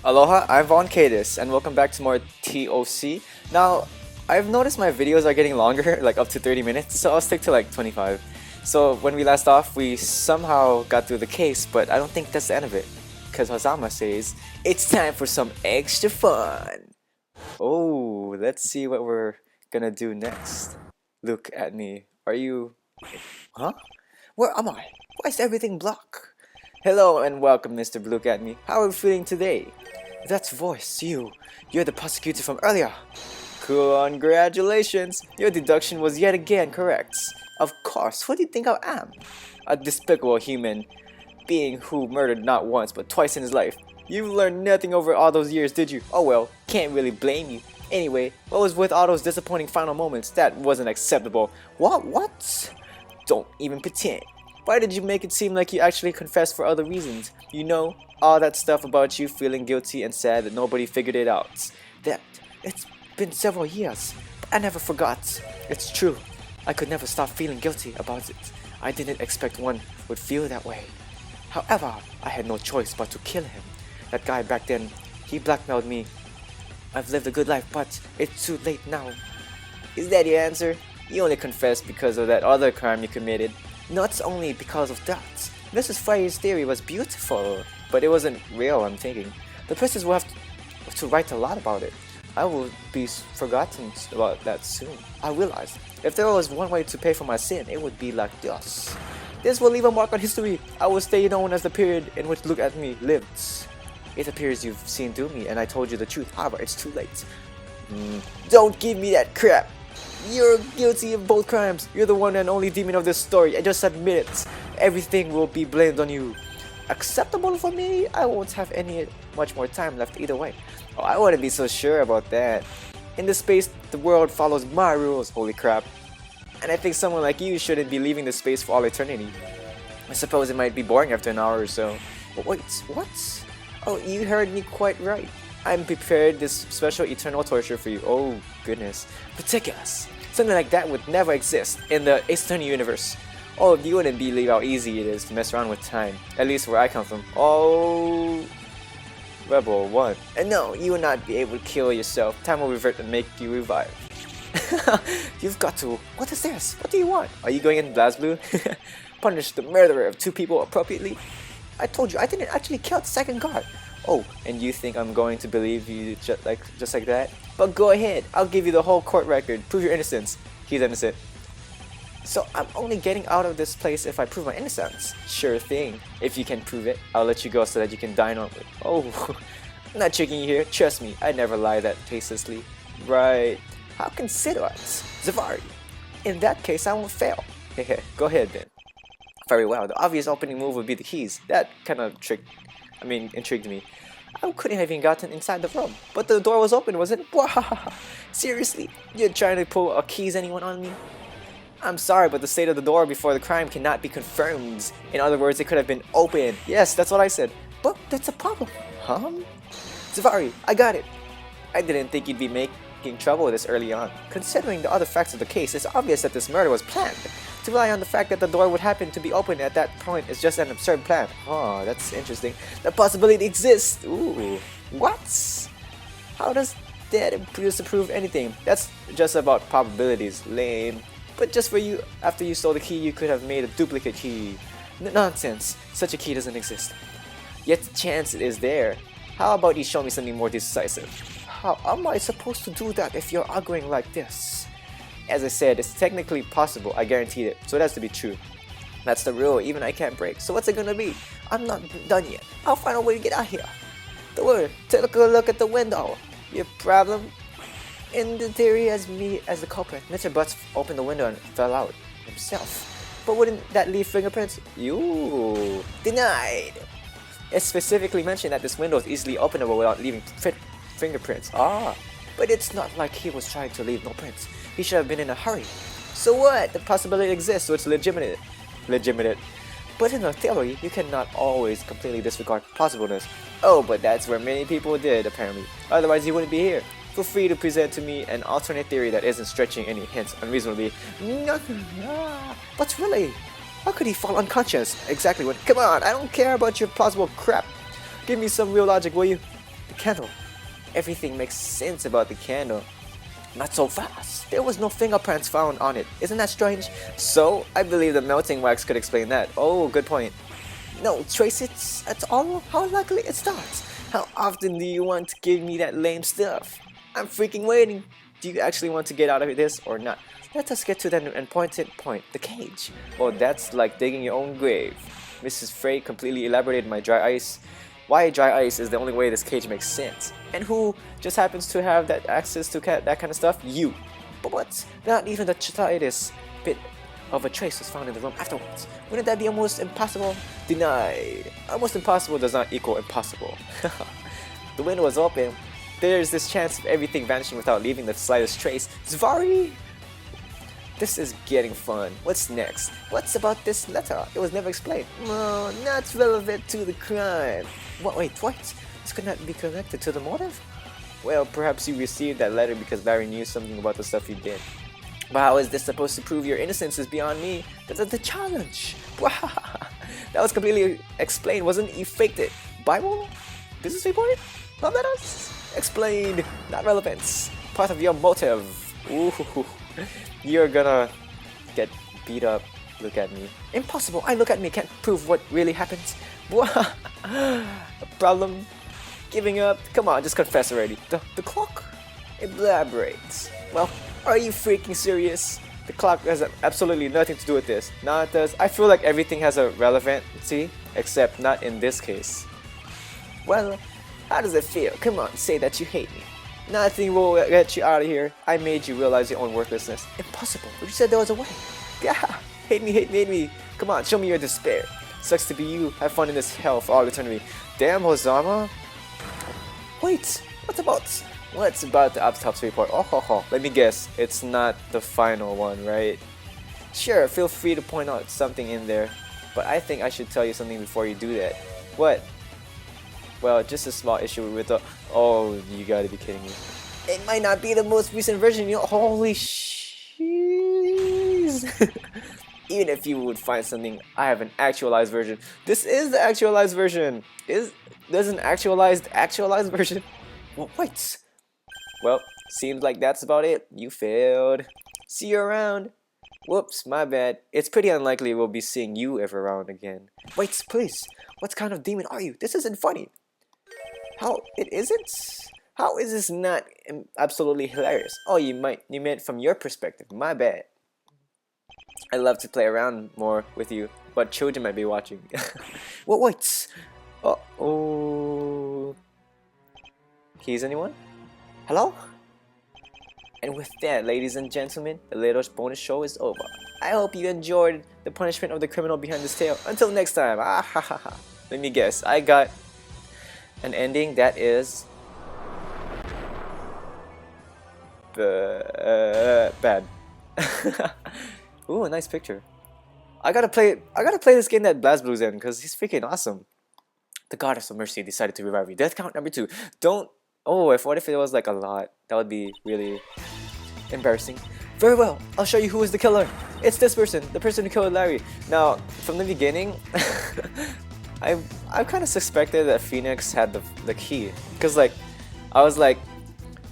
Aloha, I'm Von Kadis, and welcome back to more TOC. Now, I've noticed my videos are getting longer, like up to 30 minutes, so I'll stick to like 25. So when we last off, we somehow got through the case, but I don't think that's the end of it. Because Hazama says, it's time for some extra fun! Oh, let's see what we're gonna do next. Look at me. Are you... Huh? Where am I? Why is everything black? Hello and welcome, Mr. Look at me. How are you feeling today? That voice, you're the prosecutor from earlier. Congratulations, your deduction was yet again correct. Of course, what do you think I am? A despicable human being who murdered not once but twice in his life. You've learned nothing over all those years, did you? Oh well, can't really blame you. Anyway, what was with all those disappointing final moments? That wasn't acceptable. What? Don't even pretend. Why did you make it seem like you actually confessed for other reasons? You know, all that stuff about you feeling guilty and sad that nobody figured it out. It's been several years, but I never forgot. It's true. I could never stop feeling guilty about it. I didn't expect one would feel that way. However, I had no choice but to kill him. That guy back then, he blackmailed me. I've lived a good life, but it's too late now. Is that your answer? You only confessed because of that other crime you committed. Not only because of that. Mrs. Fryer's theory was beautiful, but it wasn't real, I'm thinking. The prisoners will have to write a lot about it. I will be forgotten about that soon. I realized, if there was one way to pay for my sin, it would be like this. This will leave a mark on history. I will stay known as the period in which Look at Me lived. It appears you've seen through me and I told you the truth, however, it's too late. Don't give me that crap! You're guilty of both crimes. You're the one and only demon of this story. I just admit it. Everything will be blamed on you. Acceptable for me? I won't have much more time left either way. Oh, I wouldn't be so sure about that. In this space, the world follows my rules, holy crap. And I think someone like you shouldn't be leaving this space for all eternity. I suppose it might be boring after an hour or so. But wait, what? Oh, you heard me quite right. I'm prepared this special eternal torture for you. Oh, goodness. Ridiculous. Something like that would never exist in the external universe. Oh, you wouldn't believe how easy it is to mess around with time. At least where I come from. Oh... Rebel 1. And no, you will not be able to kill yourself. Time will revert and make you revive. You've got to... What is this? What do you want? Are you going in BlazBlue? Punish the murderer of two people appropriately? I told you, I didn't actually kill the second guard. Oh, and you think I'm going to believe you just like that? But go ahead, I'll give you the whole court record. Prove your innocence. He's innocent. So I'm only getting out of this place if I prove my innocence. Sure thing. If you can prove it, I'll let you go so that you can dine on me. Oh, I'm not tricking you here. Trust me, I never lie that tastelessly. Right. How considerate. Zavari. In that case, I won't fail. Hehe, go ahead then. Very well, the obvious opening move would be the keys. That kind of intrigued me. I couldn't have even gotten inside the room, but the door was open, wasn't it? Wow. Seriously, you're trying to pull a keys anyone on me? I'm sorry, but the state of the door before the crime cannot be confirmed. In other words, it could have been open. Yes, that's what I said. But that's a problem. Huh? Zavari, I got it. I didn't think you'd be making trouble this early on. Considering the other facts of the case, it's obvious that this murder was planned. To rely on the fact that the door would happen to be open at that point is just an absurd plan. Oh, that's interesting. The possibility exists. Ooh, what? How does that disprove anything? That's just about probabilities. Lame. But just for you, after you stole the key, you could have made a duplicate key. Nonsense. Such a key doesn't exist. Yet the chance is there. How about you show me something more decisive? How am I supposed to do that if you're arguing like this? As I said, it's technically possible, I guaranteed it, so it has to be true. That's the rule, even I can't break. So what's it gonna be? I'm not done yet. I'll find a way to get out here. The word, take a look at the window. Your problem? In the theory, as me as the culprit, Mr. Butts opened the window and fell out himself. But wouldn't that leave fingerprints? You denied. It specifically mentioned that this window is easily openable without leaving fingerprints. Ah, but it's not like he was trying to leave no prints. He should have been in a hurry. So what? The possibility exists, so it's legitimate. But in a theory, you cannot always completely disregard possibleness. Oh, but that's where many people did, apparently. Otherwise, you wouldn't be here. Feel free to present to me an alternate theory that isn't stretching any hints unreasonably. But really, how could he fall unconscious? Exactly when? Come on, I don't care about your plausible crap. Give me some real logic, will you? The candle. Everything makes sense about the candle. Not so fast. There was no fingerprints found on it. Isn't that strange? So, I believe the melting wax could explain that. Oh, good point. No, trace it at all? How likely it starts? How often do you want to give me that lame stuff? I'm freaking waiting. Do you actually want to get out of this or not? Let us get to that important point, the cage. Well, that's like digging your own grave. Mrs. Frey completely elaborated my dry ice. Why dry ice is the only way this cage makes sense. And who just happens to have that access to that kind of stuff? You. But what? Not even the slightest bit of a trace was found in the room afterwards. Wouldn't that be almost impossible? Denied. Almost impossible does not equal impossible. The window was open. There's this chance of everything vanishing without leaving the slightest trace. Zvari! This is getting fun. What's next? What's about this letter? It was never explained. No, not relevant to the crime. What? Wait, what? This could not be connected to the motive? Well, perhaps you received that letter because Larry knew something about the stuff you did. But how is this supposed to prove your innocence is beyond me? That's the challenge. That was completely explained, wasn't it? You faked it. Bible? Business report? Love letters? Explained. Not relevant. Part of your motive. Ooh. You're gonna get beat up. Look at me. Impossible. I look at me can't prove what really happened. A problem? Giving up? Come on, just confess already. The clock? Elaborates. Well, are you freaking serious? The clock has absolutely nothing to do with this. Now it does. I feel like everything has a relevancy, except not in this case. Well, how does it feel? Come on, say that you hate me. Nothing will get you out of here. I made you realize your own worthlessness. Impossible. But you said there was a way. Yeah, hate me. Come on, show me your despair. Sucks to be you. Have fun in this hell for all eternity. Damn, Hosama. Wait, what's about the autopsy report? Oh, let me guess. It's not the final one, right? Sure, feel free to point out something in there. But I think I should tell you something before you do that. What? Well, just a small issue with the... Oh, you gotta be kidding me. It might not be the most recent version, you know? Holy sheesh. Even if you would find something, I have an actualized version. This is the actualized version. There's an actualized version? Well, wait. Well, seems like that's about it. You failed. See you around. Whoops, my bad. It's pretty unlikely we'll be seeing you ever around again. Wait, please. What kind of demon are you? This isn't funny. How? It isn't? How is this not absolutely hilarious? Oh, you meant from your perspective. My bad. I love to play around more with you, but children might be watching. Well, wait. Oh. Keys, anyone? Hello? And with that, ladies and gentlemen, the little bonus show is over. I hope you enjoyed the punishment of the criminal behind this tale. Until next time. Let me guess. I got an ending that is bad. Ooh, a nice picture. I gotta play this game that BlazBlue's in because he's freaking awesome. The goddess of mercy decided to revive me. Death count number 2. Don't. Oh, what if it was like a lot? That would be really embarrassing. Very well, I'll show you who is the killer. It's this person, the person who killed Larry. Now, from the beginning, I kind of suspected that Phoenix had the key, because like, I was like,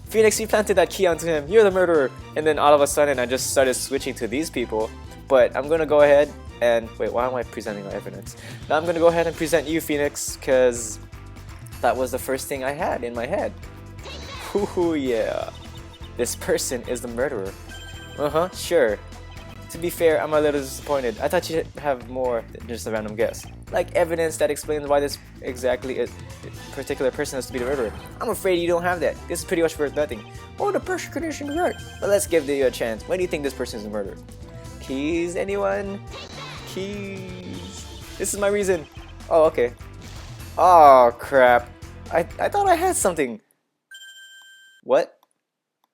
Phoenix, you planted that key onto him. You're the murderer. And then all of a sudden, I just started switching to these people. But I'm gonna go ahead and wait. Why am I presenting my evidence? Now I'm gonna go ahead and present you, Phoenix, because that was the first thing I had in my head. Ooh, yeah. This person is the murderer. Sure. To be fair, I'm a little disappointed. I thought you'd have more than just a random guess. Like evidence that explains why this particular person has to be the murderer. I'm afraid you don't have that. This is pretty much worth nothing. Oh, the pressure condition is right. But let's give you a chance. When do you think this person is the murderer? Keys, anyone? Keys. This is my reason. Oh, okay. Oh, crap. I thought I had something. What?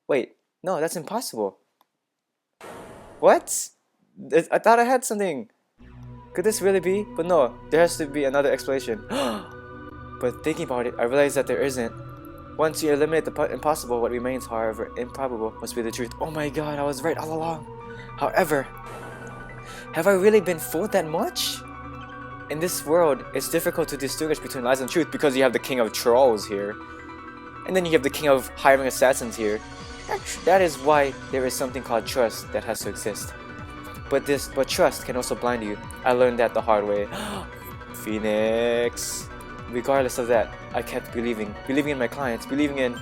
Wait, no, that's impossible. What? I thought I had something. Could this really be? But no, there has to be another explanation. But thinking about it, I realize that there isn't. Once you eliminate the impossible, what remains, however improbable, must be the truth. Oh my god, I was right all along. However, have I really been fooled that much? In this world, it's difficult to distinguish between lies and truth because you have the king of trolls here. And then you have the king of hiring assassins here. That is why there is something called trust that has to exist. But trust can also blind you. I learned that the hard way. Phoenix. Regardless of that, I kept believing in my clients, believing in.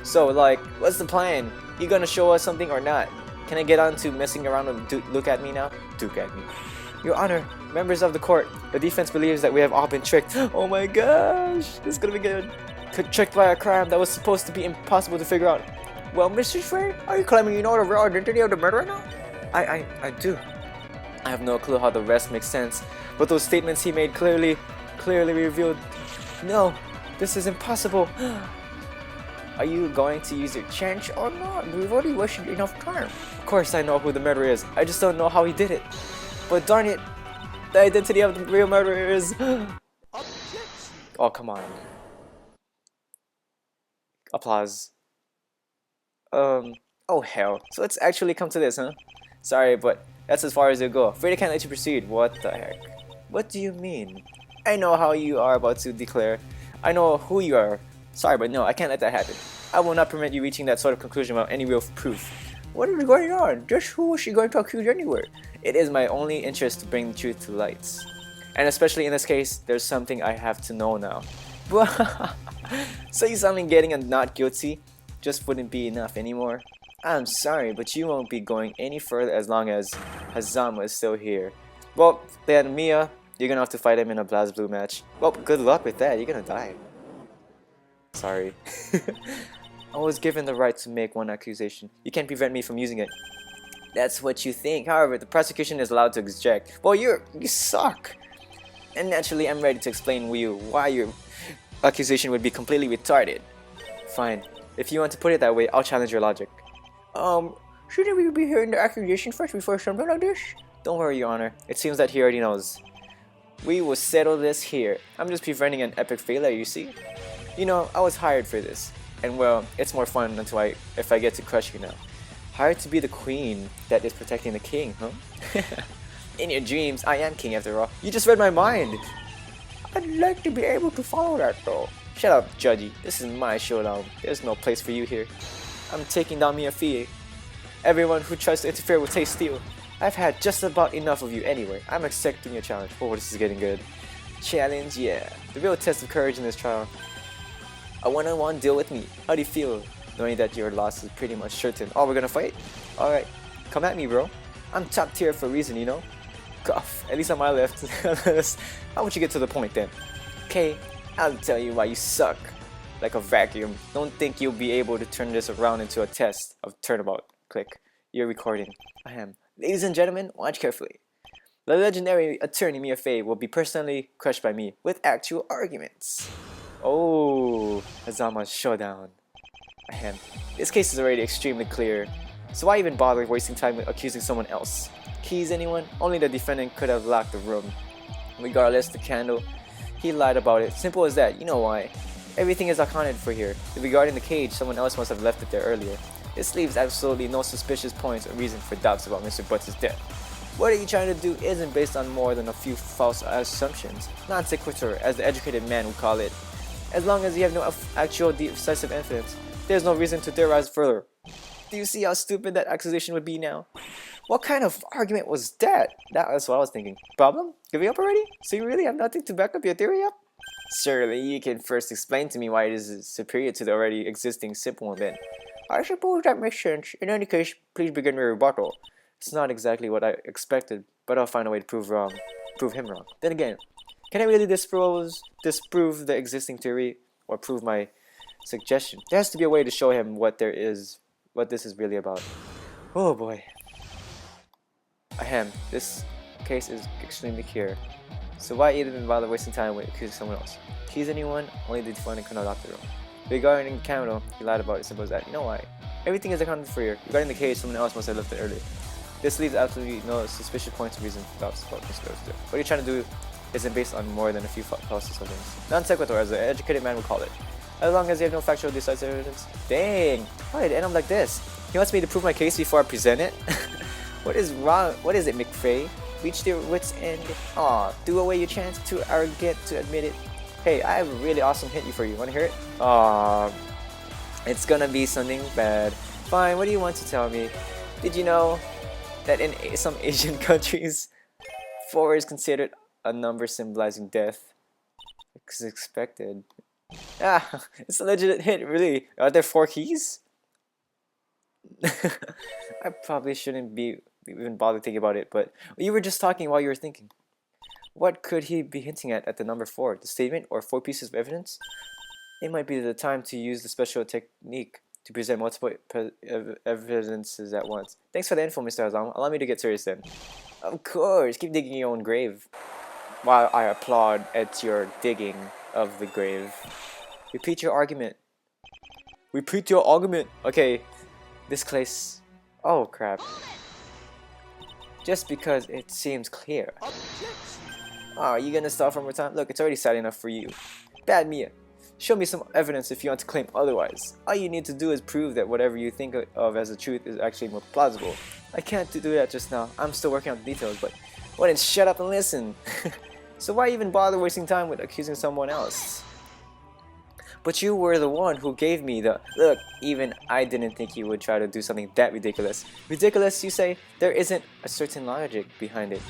So like, what's the plan? You gonna show us something or not? Can I get on to messing around and look at me now? Duke at me. Your Honor, members of the court, the defense believes that we have all been tricked. Oh my gosh, this is gonna be good. Tricked by a crime that was supposed to be impossible to figure out. Well, Mr. Frey, are you claiming you know the real identity of the murderer now? I do. I have no clue how the rest makes sense, but those statements he made clearly revealed. No, this is impossible. Are you going to use your chance or not? We've already wasted enough time. Of course I know who the murderer is. I just don't know how he did it. But darn it, the identity of the real murderer is... Oh, come on. Applause. Oh hell. So let's actually come to this, huh? Sorry, but that's as far as it'll go. Afraid I can't let you proceed. What the heck? What do you mean? I know how you are about to declare. I know who you are. Sorry, but no, I can't let that happen. I will not permit you reaching that sort of conclusion without any real proof. What is going on? Just who is she going to accuse anyway? It is my only interest to bring the truth to light. And especially in this case, there's something I have to know now. So you saw me getting a not guilty just wouldn't be enough anymore? I'm sorry, but you won't be going any further as long as Hazama is still here. Well, then Mia, you're gonna have to fight him in a BlazBlue match. Well, good luck with that, you're gonna die. Sorry. I was given the right to make one accusation. You can't prevent me from using it. That's what you think. However, the prosecution is allowed to object. Well, you suck. And naturally, I'm ready to explain to you why your accusation would be completely retarded. Fine. If you want to put it that way, I'll challenge your logic. Shouldn't we be hearing the accusation first before something like this? Don't worry, Your Honor. It seems that he already knows. We will settle this here. I'm just preventing an epic failure, you see? You know, I was hired for this. And well, it's more fun if I get to crush you now. Hired to be the queen that is protecting the king, huh? In your dreams, I am king after all. You just read my mind. I'd like to be able to follow that though. Shut up, Judgy. This is my showdown. There's no place for you here. I'm taking down Mia Fie. Everyone who tries to interfere will taste steel. I've had just about enough of you anyway. I'm accepting your challenge. Oh, this is getting good. Challenge, yeah. The real test of courage in this trial. A one-on-one deal with me. How do you feel, knowing that your loss is pretty much certain? Oh, we're gonna fight? Alright, come at me, bro. I'm top tier for a reason, you know? Cough, at least on my left. How would you get to the point then? Okay, I'll tell you why you suck. Like a vacuum. Don't think you'll be able to turn this around into a test of Turnabout. Click. You're recording. I am. Ladies and gentlemen, watch carefully. The legendary attorney Mia Fey will be personally crushed by me with actual arguments. Oh, Hazama's showdown. Ahem. This case is already extremely clear, so why even bother wasting time with accusing someone else? Keys anyone? Only the defendant could have locked the room. Regardless, the candle, he lied about it. Simple as that. You know why. Everything is accounted for here. Regarding the cage, someone else must have left it there earlier. This leaves absolutely no suspicious points or reason for doubts about Mr. Butts' death. What are you trying to do isn't based on more than a few false assumptions. Non sequitur, as the educated man would call it. As long as you have no actual decisive evidence, there's no reason to theorize further. Do you see how stupid that accusation would be now? What kind of argument was that? That's what I was thinking. Problem? Giving up already? So you really have nothing to back up your theory up? Surely you can first explain to me why it is superior to the already existing simple one then. I suppose that makes sense. In any case, please begin your rebuttal. It's not exactly what I expected, but I'll find a way to prove him wrong. Then again, can I really disprove the existing theory or prove my suggestion? There has to be a way to show him what this is really about. Oh boy. Ahem, this case is extremely clear. So why even bother wasting time with accusing someone else? Keys anyone? Only the defendant can unlock the room. Regarding the candle, he lied about it. Simple as that. You know why? Everything is accounted for here. Regarding the case, someone else must have left it earlier. This leaves absolutely no suspicious points of reason for doubts about Mr. Butts. What you're trying to do isn't based on more than a few false assumptions. Non sequitur, as the educated man would call it. As long as you have no factual decisive evidence. Dang! Why did it end up like this? He wants me to prove my case before I present it? What is wrong? What is it, McFay? Reach their wits' end? Aw, threw away your chance, too arrogant to admit it. Hey, I have a really awesome hint for you. Wanna hear it? Aw, It's gonna be something bad. Fine, what do you want to tell me? Did you know that in some Asian countries, 4 is considered a number symbolizing death? It's expected. Ah, it's a legit hit, really. Are there 4 keys? I probably shouldn't be even bother thinking about it, but you were just talking while you were thinking. What could he be hinting at the number 4? The statement or 4 pieces of evidence? It might be the time to use the special technique to present multiple evidences at once. Thanks for the info, Mr. Azam. Allow me to get serious then. Of course, keep digging your own grave. While I applaud at your digging of the grave. Repeat your argument. Repeat your argument. Okay, this case. Oh crap. Just because it seems clear. Oh, are you gonna start from more time? Look, it's already sad enough for you. Bad Mia. Show me some evidence if you want to claim otherwise. All you need to do is prove that whatever you think of as the truth is actually more plausible. I can't do that just now. I'm still working on the details, but why didn't shut up and listen? So why even bother wasting time with accusing someone else? But you were the one who gave me the look. Even I didn't think you would try to do something that ridiculous. Ridiculous, you say? There isn't a certain logic behind it.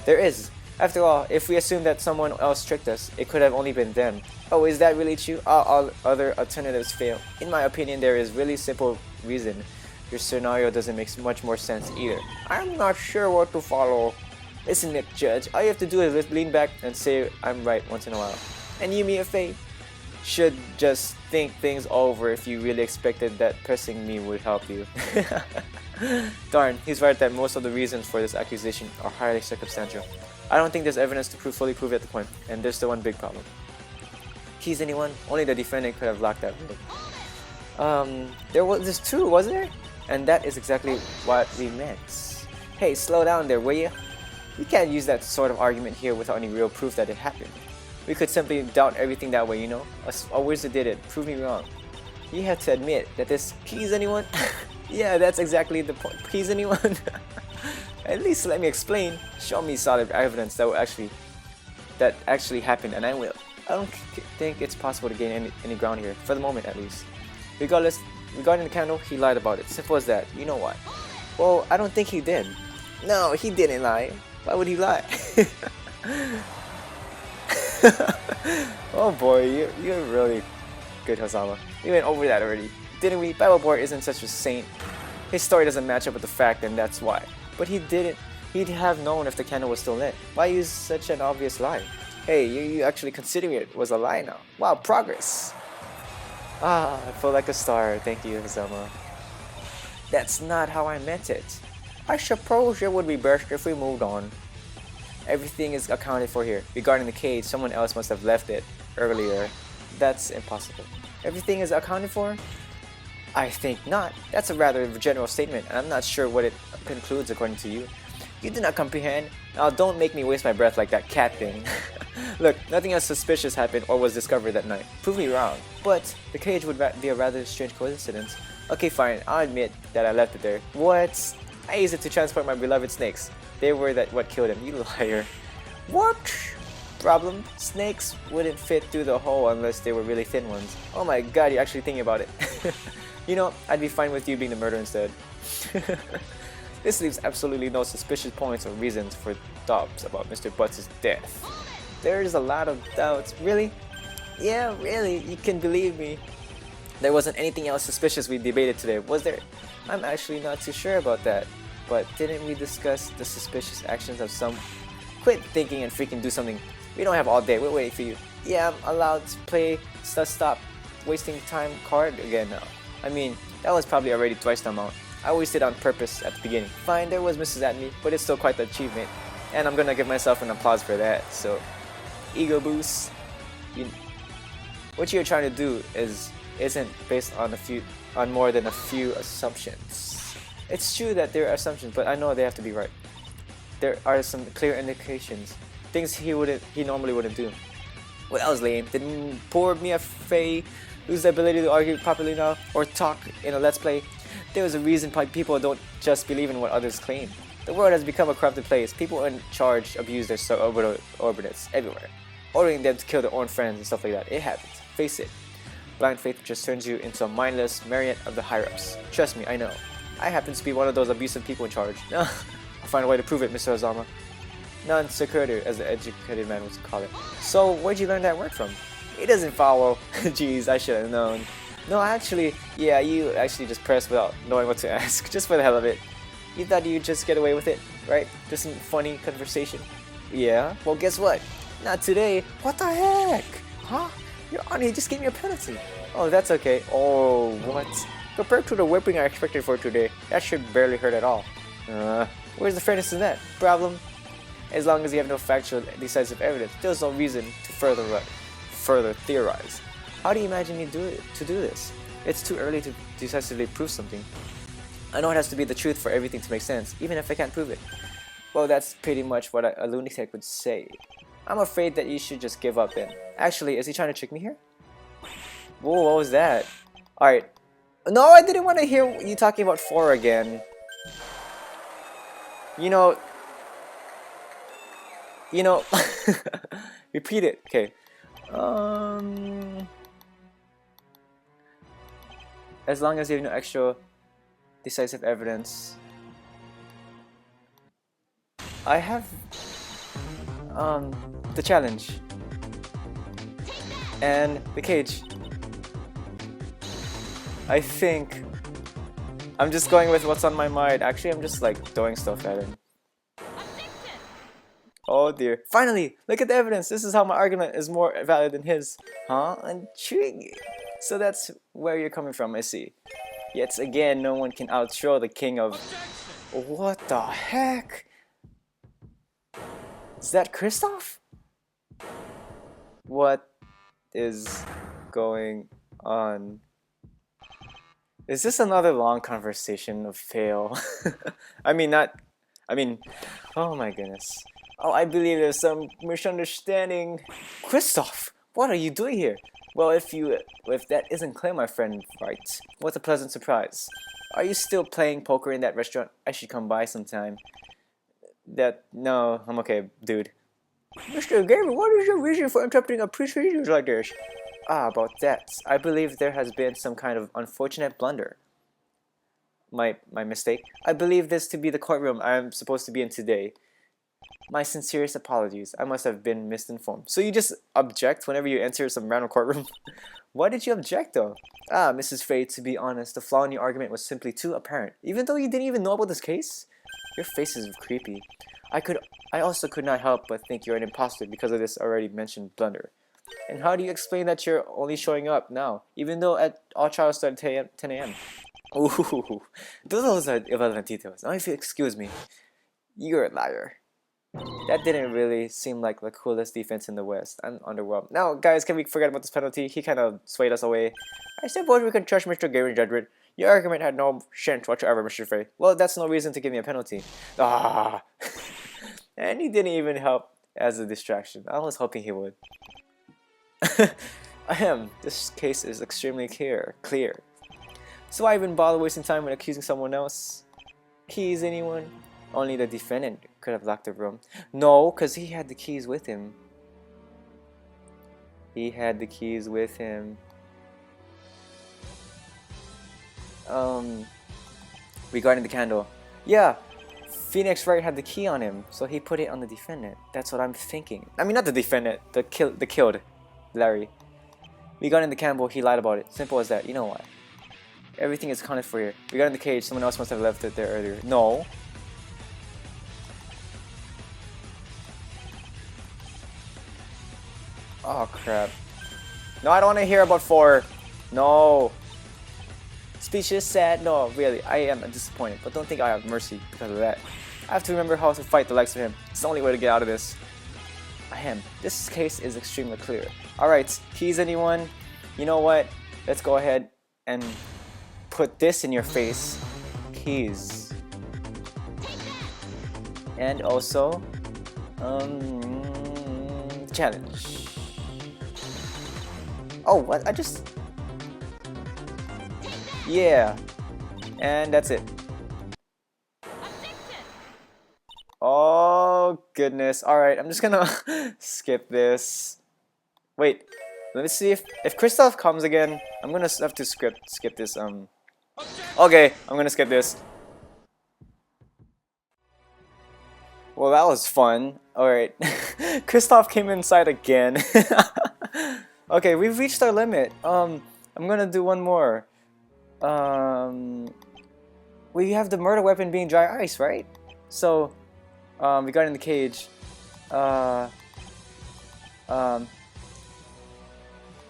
There is. After all, if we assume that someone else tricked us, it could have only been them. Oh, is that really true? All other alternatives fail. In my opinion, there is really simple reason. Your scenario doesn't make much more sense either. I'm not sure what to follow. Listen, Nick Judge, all you have to do is lean back and say I'm right once in a while. And you, Mia Fey, should just think things over if you really expected that pressing me would help you. Darn, he's right that most of the reasons for this accusation are highly circumstantial. I don't think there's evidence to fully prove at the point, and there's the one big problem. Keys anyone? Only the defendant could have locked that room. There's 2, wasn't there? And that is exactly what we meant. Hey, slow down there, will you? You can't use that sort of argument here without any real proof that it happened. We could simply doubt everything that way, you know? A wizard did it, prove me wrong. You have to admit that this keys anyone? Yeah, that's exactly the point. Keys anyone? At least let me explain. Show me solid evidence that actually happened, and I will. I don't think it's possible to gain any ground here, for the moment at least. Regarding the candle, he lied about it. Simple as that. You know why? Well, I don't think he did. No, he didn't lie. Why would he lie? Oh boy, you're really good, Hazama. We went over that already, didn't we? Battleborn isn't such a saint. His story doesn't match up with the fact, and that's why. But he'd have known if the candle was still lit. Why use such an obvious lie? Hey, you actually considering it was a lie now. Wow, progress. Ah, I feel like a star. Thank you, Hazama. That's not how I meant it. I suppose it would be best if we moved on. Everything is accounted for here. Regarding the cage, someone else must have left it earlier. That's impossible. Everything is accounted for? I think not. That's a rather general statement, and I'm not sure what it concludes according to you. You do not comprehend? Now don't make me waste my breath like that cat thing. Look, nothing else suspicious happened or was discovered that night. Prove me wrong. But the cage would be a rather strange coincidence. Okay, fine, I'll admit that I left it there. What? I used it to transport my beloved snakes. They were what killed him, you liar. What? Problem? Snakes wouldn't fit through the hole unless they were really thin ones. Oh my god, you're actually thinking about it. You know, I'd be fine with you being the murderer instead. This leaves absolutely no suspicious points or reasons for doubts about Mr. Butts' death. There's a lot of doubts. Really? Yeah, really, you can believe me. There wasn't anything else suspicious we debated today, was there? I'm actually not too sure about that. But didn't we discuss the suspicious actions of some? Quit thinking and freaking do something. We don't have all day, we're waiting for you. Yeah, I'm allowed to play stop wasting time card again now. I mean, that was probably already twice the amount. I wasted on purpose at the beginning. Fine, there was Mrs. Atme, but it's still quite the achievement. And I'm gonna give myself an applause for that, so ego boost. What you're trying to do isn't based on more than a few assumptions. It's true that there are assumptions, but I know they have to be right. There are some clear indications, things he normally wouldn't do. What else, lame? Didn't poor Mia Fey lose the ability to argue properly now or talk in a let's play? There was a reason why people don't just believe in what others claim. The world has become a corrupted place. People in charge abuse their subordinates everywhere, ordering them to kill their own friends and stuff like that. It happens. Face it. Blind faith just turns you into a mindless marionette of the higher-ups. Trust me, I know. I happen to be one of those abusive people in charge. I'll find a way to prove it, Mr. Azama. Non-sequitur, as the educated man would call it. So, where'd you learn that word from? It doesn't follow. Jeez, I should have known. No, actually, yeah, you actually just pressed without knowing what to ask, just for the hell of it. You thought you'd just get away with it, right? Just some funny conversation. Yeah? Well, guess what? Not today. What the heck? Huh? Your Honor, you just gave me a penalty. Oh, that's okay. Oh, what? Compared to the whipping I expected for today, that should barely hurt at all. Where's the fairness in that? Problem? As long as you have no factual decisive evidence, there's no reason to further theorize. How do you imagine me to do this? It's too early to decisively prove something. I know it has to be the truth for everything to make sense, even if I can't prove it. Well, that's pretty much what a lunatic would say. I'm afraid that you should just give up then. Actually, is he trying to trick me here? Whoa, what was that? Alright. No, I didn't want to hear you talking about 4 again. You know, repeat it. Okay. As long as you have no extra decisive evidence. I have the challenge and the cage. I think I'm just going with what's on my mind. Actually, I'm just like throwing stuff at him. Oh dear. Finally! Look at the evidence! This is how my argument is more valid than his. Huh? Intriguing. So that's where you're coming from, I see. Yet again, no one can outshow the king of... What the heck? Is that Kristoff? What is going on? Is this another long conversation of fail? I mean, oh my goodness. Oh, I believe there's some misunderstanding. Kristoff, what are you doing here? Well, if that isn't clear, my friend, right? What a pleasant surprise. Are you still playing poker in that restaurant? I should come by sometime. No, I'm okay, dude. Mr. Gamer, what is your reason for interrupting a presentation like this? Ah, about that. I believe there has been some kind of unfortunate blunder. My mistake. I believe this to be the courtroom I am supposed to be in today. My sincerest apologies. I must have been misinformed. So you just object whenever you enter some random courtroom? Why did you object though? Ah, Mrs. Fay, to be honest, the flaw in your argument was simply too apparent. Even though you didn't even know about this case? Your face is creepy. I also could not help but think you're an imposter because of this already mentioned blunder. And how do you explain that you're only showing up now, even though all trials start at 10 a.m.? Ooh, those are irrelevant details. Now if you excuse me, you're a liar. That didn't really seem like the coolest defense in the West. I'm underwhelmed. Now, guys, can we forget about this penalty? He kind of swayed us away. I suppose we can trust Mr. Gary's judgment. Your argument had no chance whatsoever, Mr. Fay. Well, that's no reason to give me a penalty. Ah. And he didn't even help as a distraction. I was hoping he would. Ahem, this case is extremely clear. So why even bother wasting time when accusing someone else? Keys, anyone? Only the defendant could have locked the room. No, because he had the keys with him. He had the keys with him. Regarding the candle. Yeah, Phoenix Wright had the key on him, so he put it on the defendant. That's what I'm thinking. I mean, not the defendant, the killed Larry. Regarding the candle, he lied about it. Simple as that. You know why? Everything is accounted for here. Regarding the cage, someone else must have left it there earlier. No. Oh crap. No, I don't want to hear about 4. No. Speech is sad. No, really, I am disappointed. But don't think I have mercy because of that. I have to remember how to fight the likes of him. It's the only way to get out of this. Ahem. This case is extremely clear. Alright, keys anyone? You know what? Let's go ahead and put this in your face. Keys. And also, challenge. Oh, what? Yeah. And that's it. Oh, goodness. Alright, I'm just gonna skip this. Wait. Let me see if Kristoff comes again. I'm gonna have to skip this. Okay, I'm gonna skip this. Well, that was fun. All right, Kristoff came inside again. Okay, we've reached our limit. I'm gonna do one more. We have the murder weapon being dry ice, right? So, we got in the cage.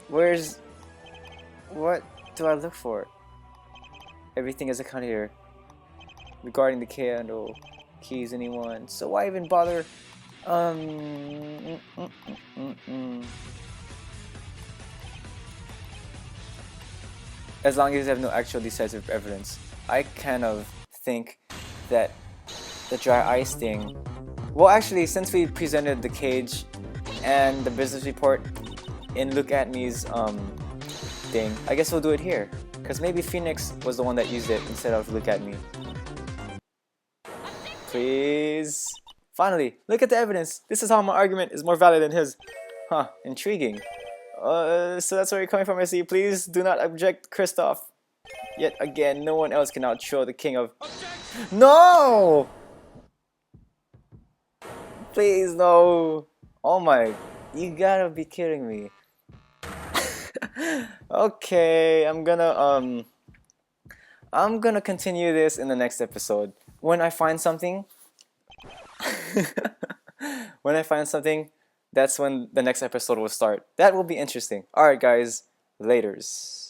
Where's... What do I look for? Everything is accounted here. Regarding the candle, keys, anyone. So why even bother? As long as you have no actual decisive evidence. I kind of think that the dry ice thing... Well, actually, since we presented the cage and the business report in Look At Me's thing, I guess we'll do it here. Because maybe Phoenix was the one that used it instead of Look At Me. Please. Finally, look at the evidence. This is how my argument is more valid than his. Huh, intriguing. So that's where you're coming from, I see. Please do not object, Kristoff. Yet again, no one else can outshow the king of... No! Please, no. Oh my... You gotta be kidding me. Okay, I'm gonna continue this in the next episode. When I find something... when I find something, that's when the next episode will start. That will be interesting. Alright guys, laters.